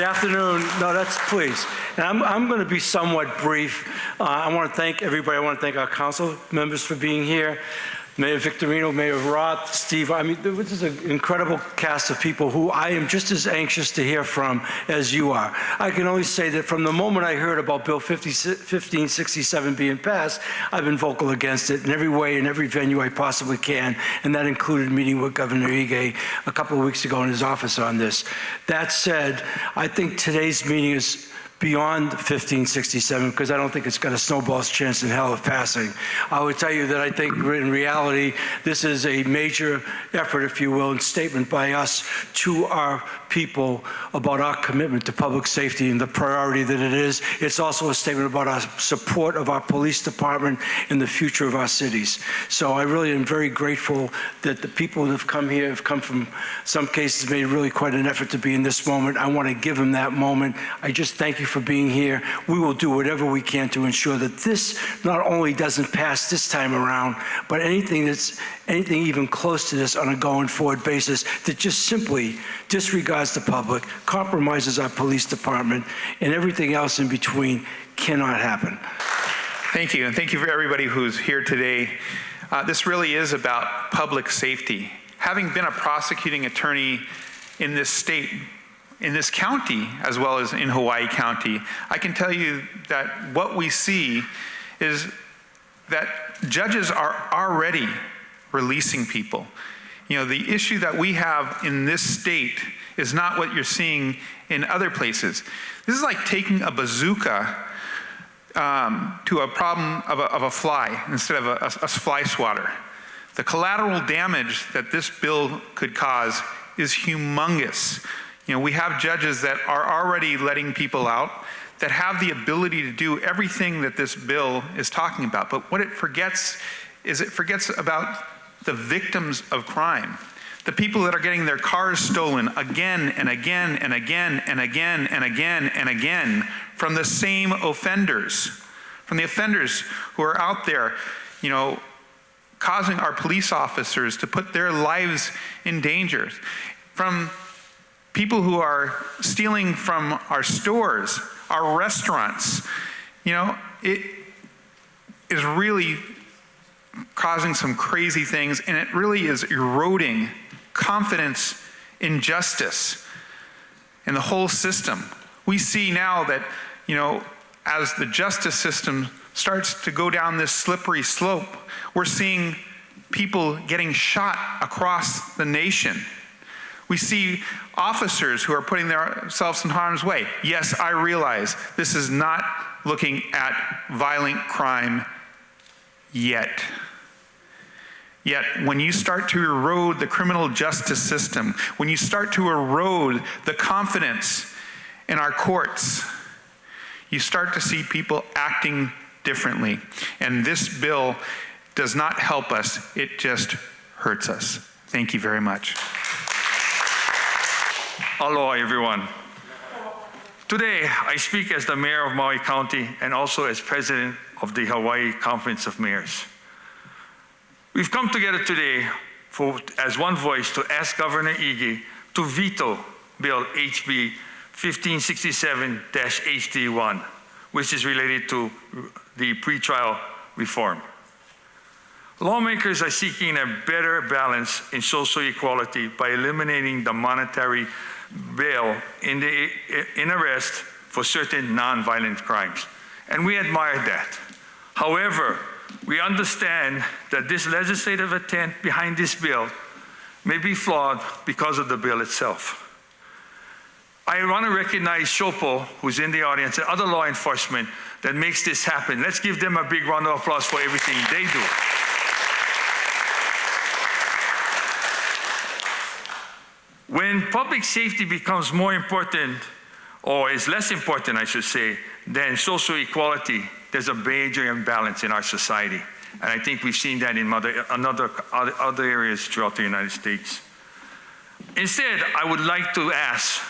afternoon. No, that's please. And I'm going to be somewhat brief. I want to thank everybody. I want to thank our council members for being here. Mayor Victorino, Mayor Roth, Steve. I mean, this is an incredible cast of people who I am just as anxious to hear from as you are. I can only say that from the moment I heard about Bill 1567 being passed, I've been vocal against it in every way, in every venue I possibly can, and that included meeting with Governor Ige a couple of weeks ago in his office on this. That said, I think today's meeting is beyond 1567, because I don't think it's got a snowball's chance in hell of passing. I would tell you that I think in reality, this is a major effort, if you will, and statement by us to our people about our commitment to public safety and the priority that it is. It's also a statement about our support of our police department and the future of our cities. So I really am very grateful that the people that have come here have come from, some cases, made really quite an effort to be in this moment. I want to give them that moment. I just thank you for being here. We will do whatever we can to ensure that this not only doesn't pass this time around, but anything even close to this on a going forward basis that just simply disregards the public, compromises our police department, and everything else in between cannot happen. Thank you, and thank you for everybody who's here today. This really is about public safety. Having been a prosecuting attorney in this state, in this county, as well as in Hawaii County, I can tell you that what we see is that judges are already releasing people. You know, the issue that we have in this state is not what you're seeing in other places. This is like taking a bazooka to a problem of a fly instead of a fly swatter. The collateral damage that this bill could cause is humongous. You know, we have judges that are already letting people out, that have the ability to do everything that this bill is talking about. But what it forgets is it forgets about the victims of crime, the people that are getting their cars stolen again and again and again and again and again and again from the same offenders, from the offenders who are out there, you know, causing our police officers to put their lives in danger, from people who are stealing from our stores, our restaurants. You know, it is really causing some crazy things, and it really is eroding confidence in justice and the whole system. We see now that, you know, as the justice system starts to go down this slippery slope, we're seeing people getting shot across the nation. We see officers who are putting themselves in harm's way. Yes, I realize this is not looking at violent crime yet. Yet, when you start to erode the criminal justice system, when you start to erode the confidence in our courts, you start to see people acting differently. And this bill does not help us, it just hurts us. Thank you very much. Aloha, everyone. Today, I speak as the Mayor of Maui County and also as President of the Hawaii Conference of Mayors. We've come together today as one voice to ask Governor Ige to veto Bill HB 1567-HD1, which is related to the pretrial reform. Lawmakers are seeking a better balance in social equality by eliminating the monetary bail in arrest for certain nonviolent crimes, and we admire that. However, we understand that this legislative intent behind this bill may be flawed because of the bill itself. I want to recognize SHOPO, who's in the audience, and other law enforcement that makes this happen. Let's give them a big round of applause for everything they do. When public safety becomes more important, or is less important, I should say, than social equality, there's a major imbalance in our society. And I think we've seen that in other areas throughout the United States. Instead, I would like to ask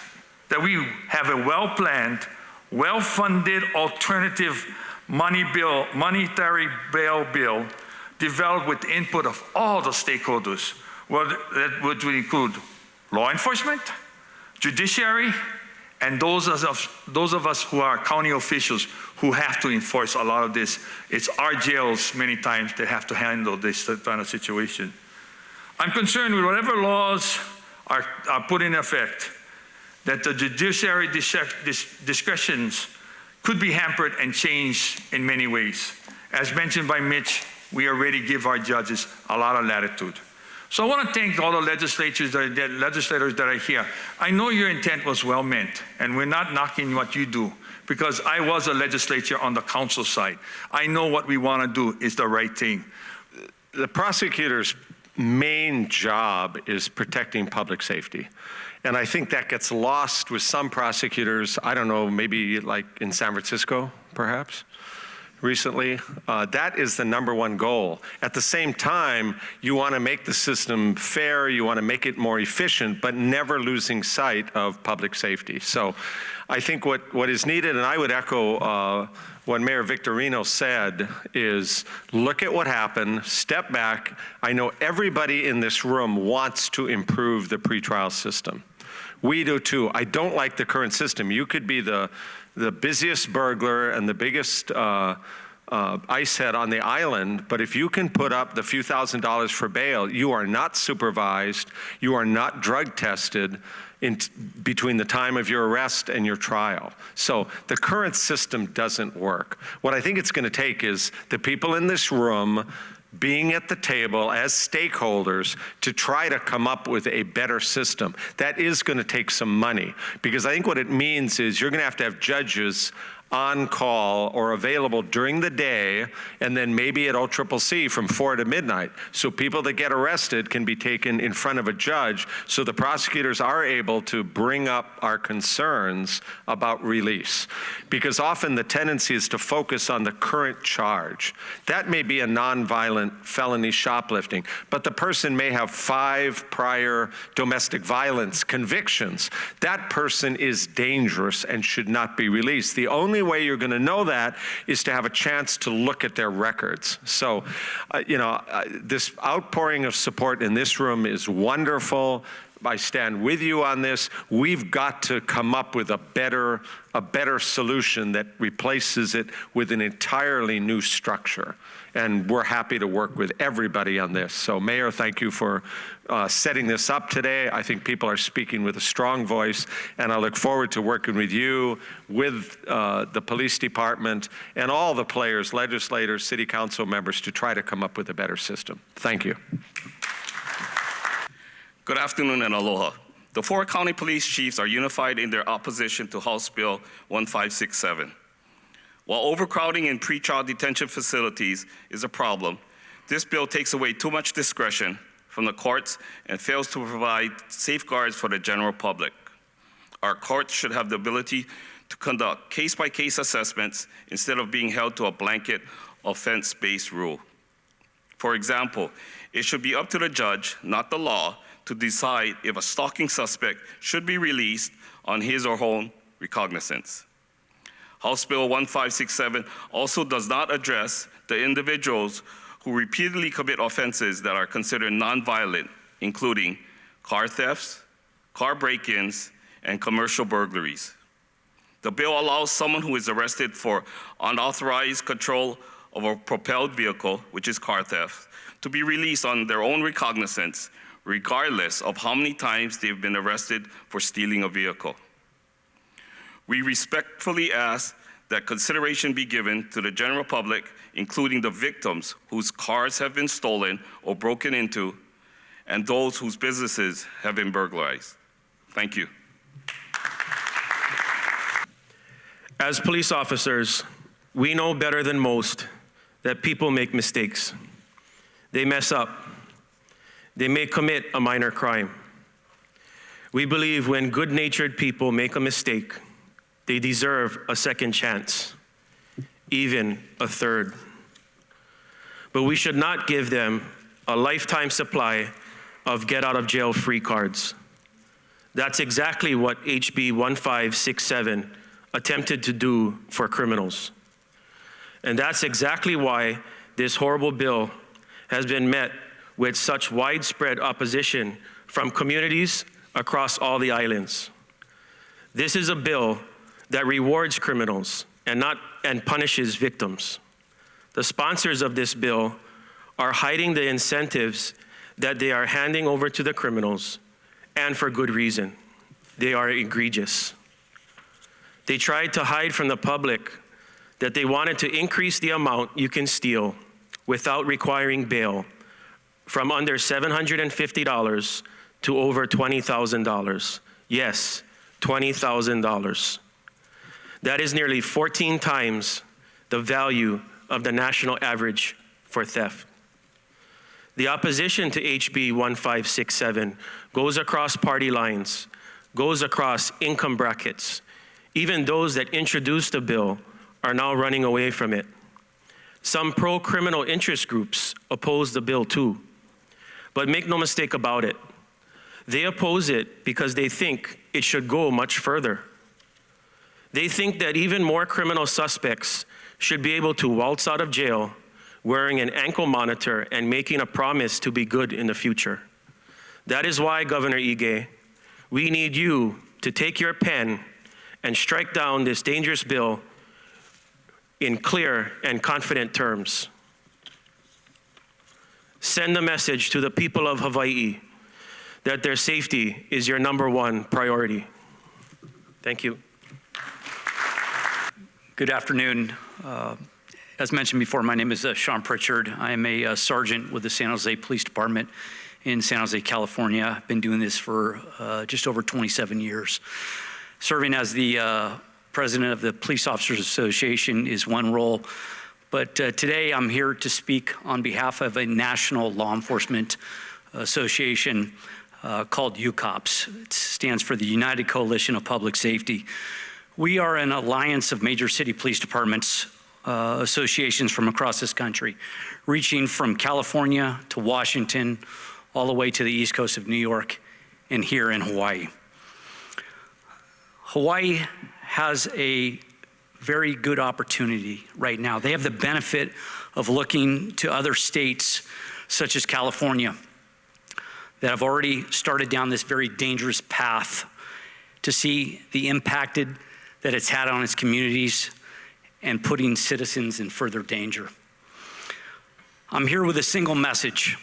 that we have a well-planned, well-funded alternative monetary bail bill developed with the input of all the stakeholders, that would include law enforcement, judiciary, And those of us who are county officials who have to enforce a lot of this, it's our jails many times that have to handle this kind of situation. I'm concerned with whatever laws are put in effect, that the judiciary discretions could be hampered and changed in many ways. As mentioned by Mitch, we already give our judges a lot of latitude. So I want to thank all the legislators that are here. I know your intent was well meant, and we're not knocking what you do, because I was a legislator on the council side. I know what we want to do is the right thing. The prosecutor's main job is protecting public safety. And I think that gets lost with some prosecutors, I don't know, maybe like in San Francisco, perhaps, recently. That is the #1 goal. At the same time, you want to make the system fair, you want to make it more efficient, but never losing sight of public safety. So I think what is needed, and I would echo what Mayor Victorino said, is look at what happened, step back. I know everybody in this room wants to improve the pretrial system. We do too. I don't like the current system. You could be the busiest burglar and the biggest ice head on the island, but if you can put up the few $1,000s for bail, you are not supervised, you are not drug tested between the time of your arrest and your trial. So the current system doesn't work. What I think it's going to take is the people in this room being at the table as stakeholders to try to come up with a better system. That is going to take some money, because I think what it means is you're going to have judges on call or available during the day, and then maybe at OCCC from 4 to midnight. So people that get arrested can be taken in front of a judge, so the prosecutors are able to bring up our concerns about release. Because often the tendency is to focus on the current charge. That may be a nonviolent felony shoplifting, but the person may have 5 prior domestic violence convictions. That person is dangerous and should not be released. The only way you're going to know that is to have a chance to look at their records. So, this outpouring of support in this room is wonderful. I stand with you on this. We've got to come up with a better solution that replaces it with an entirely new structure. And we're happy to work with everybody on this. So, Mayor, thank you for setting this up today. I think people are speaking with a strong voice, and I look forward to working with you, with the police department, and all the players, legislators, city council members, to try to come up with a better system. Thank you. Good afternoon and aloha. The 4 county police chiefs are unified in their opposition to House Bill 1567. While overcrowding in pretrial detention facilities is a problem, this bill takes away too much discretion from the courts and fails to provide safeguards for the general public. Our courts should have the ability to conduct case-by-case assessments instead of being held to a blanket offense-based rule. For example, it should be up to the judge, not the law, to decide if a stalking suspect should be released on his or her own recognizance. House Bill 1567 also does not address the individuals who repeatedly commit offenses that are considered nonviolent, including car thefts, car break-ins, and commercial burglaries. The bill allows someone who is arrested for unauthorized control of a propelled vehicle, which is car theft, to be released on their own recognizance, regardless of how many times they've been arrested for stealing a vehicle. We respectfully ask that consideration be given to the general public, including the victims whose cars have been stolen or broken into, and those whose businesses have been burglarized. Thank you. As police officers, we know better than most that people make mistakes. They mess up. They may commit a minor crime. We believe when good-natured people make a mistake, they deserve a second chance, even a third. But we should not give them a lifetime supply of get-out-of-jail-free cards. That's exactly what HB 1567 attempted to do for criminals. And that's exactly why this horrible bill has been met with such widespread opposition from communities across all the islands. This is a bill that rewards criminals and punishes victims. The sponsors of this bill are hiding the incentives that they are handing over to the criminals, and for good reason. They are egregious. They tried to hide from the public that they wanted to increase the amount you can steal without requiring bail from under $750 to over $20,000. Yes, $20,000. That is nearly 14 times the value of the national average for theft. The opposition to HB 1567 goes across party lines, goes across income brackets. Even those that introduced the bill are now running away from it. Some pro-criminal interest groups oppose the bill too. But make no mistake about it, they oppose it because they think it should go much further. They think that even more criminal suspects should be able to waltz out of jail wearing an ankle monitor and making a promise to be good in the future. That is why, Governor Ige, we need you to take your pen and strike down this dangerous bill in clear and confident terms. Send a message to the people of Hawaii that their safety is your #1 priority. Thank you. Good afternoon. As mentioned before, my name is Sean Pritchard. I am a sergeant with the San Jose Police Department in San Jose, California. I've been doing this for just over 27 years. Serving as the president of the Police Officers Association is one role, but today I'm here to speak on behalf of a national law enforcement association called UCOPS. It stands for the United Coalition of Public Safety. We are an alliance of major city police departments, associations from across this country, reaching from California to Washington, all the way to the East Coast of New York and here in Hawaii. Hawaii has a very good opportunity right now. They have the benefit of looking to other states, such as California, that have already started down this very dangerous path, to see the impact that it's had on its communities and putting citizens in further danger. I'm here with a single message,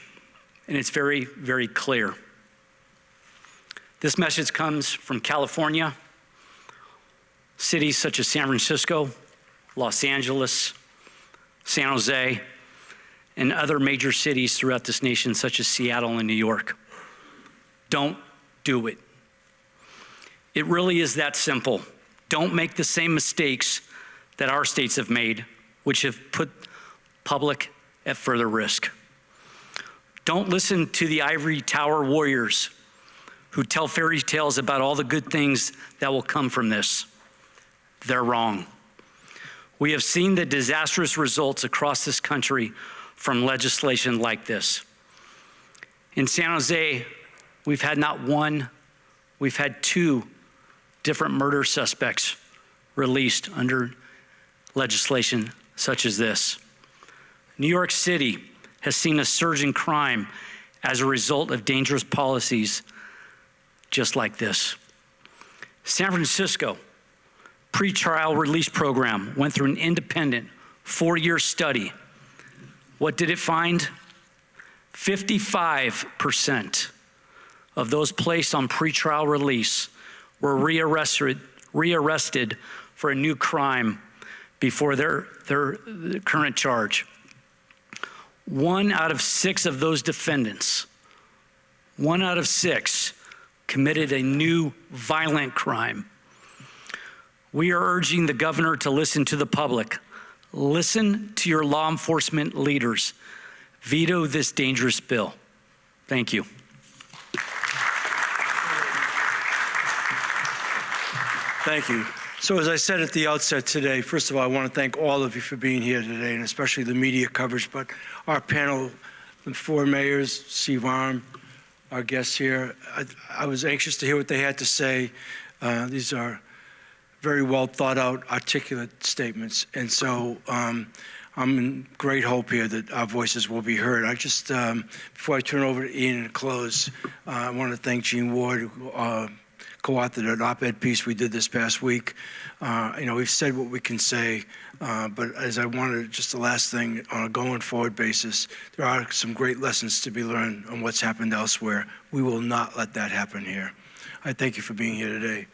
and it's very, very clear. This message comes from California, cities such as San Francisco, Los Angeles, San Jose, and other major cities throughout this nation, such as Seattle and New York. Don't do it. It really is that simple. Don't make the same mistakes that our states have made, which have put public at further risk. Don't listen to the ivory tower warriors who tell fairy tales about all the good things that will come from this. They're wrong. We have seen the disastrous results across this country from legislation like this. In San Jose, we've had not one, we've had 2 different murder suspects released under legislation such as this. New York City has seen a surge in crime as a result of dangerous policies just like this. San Francisco pretrial release program went through an independent 4-year study. What did it find? 55% of those placed on pretrial release were rearrested for a new crime before their current charge. 1 out of 6 of those defendants, 1 out of 6, committed a new violent crime. We are urging the governor to listen to the public. Listen to your law enforcement leaders. Veto this dangerous bill. Thank you. Thank you. So as I said at the outset today, first of all, I want to thank all of you for being here today, and especially the media coverage, but our panel, the 4 mayors, Steve Alm, our guests here. I was anxious to hear what they had to say. These are very well thought out, articulate statements. And so I'm in great hope here that our voices will be heard. I just, before I turn over to Ian and close, I want to thank Gene Ward, who co-authored an op-ed piece we did this past week. We've said what we can say, but as I wanted, just the last thing, on a going forward basis, there are some great lessons to be learned on what's happened elsewhere. We will not let that happen here. I thank you for being here today.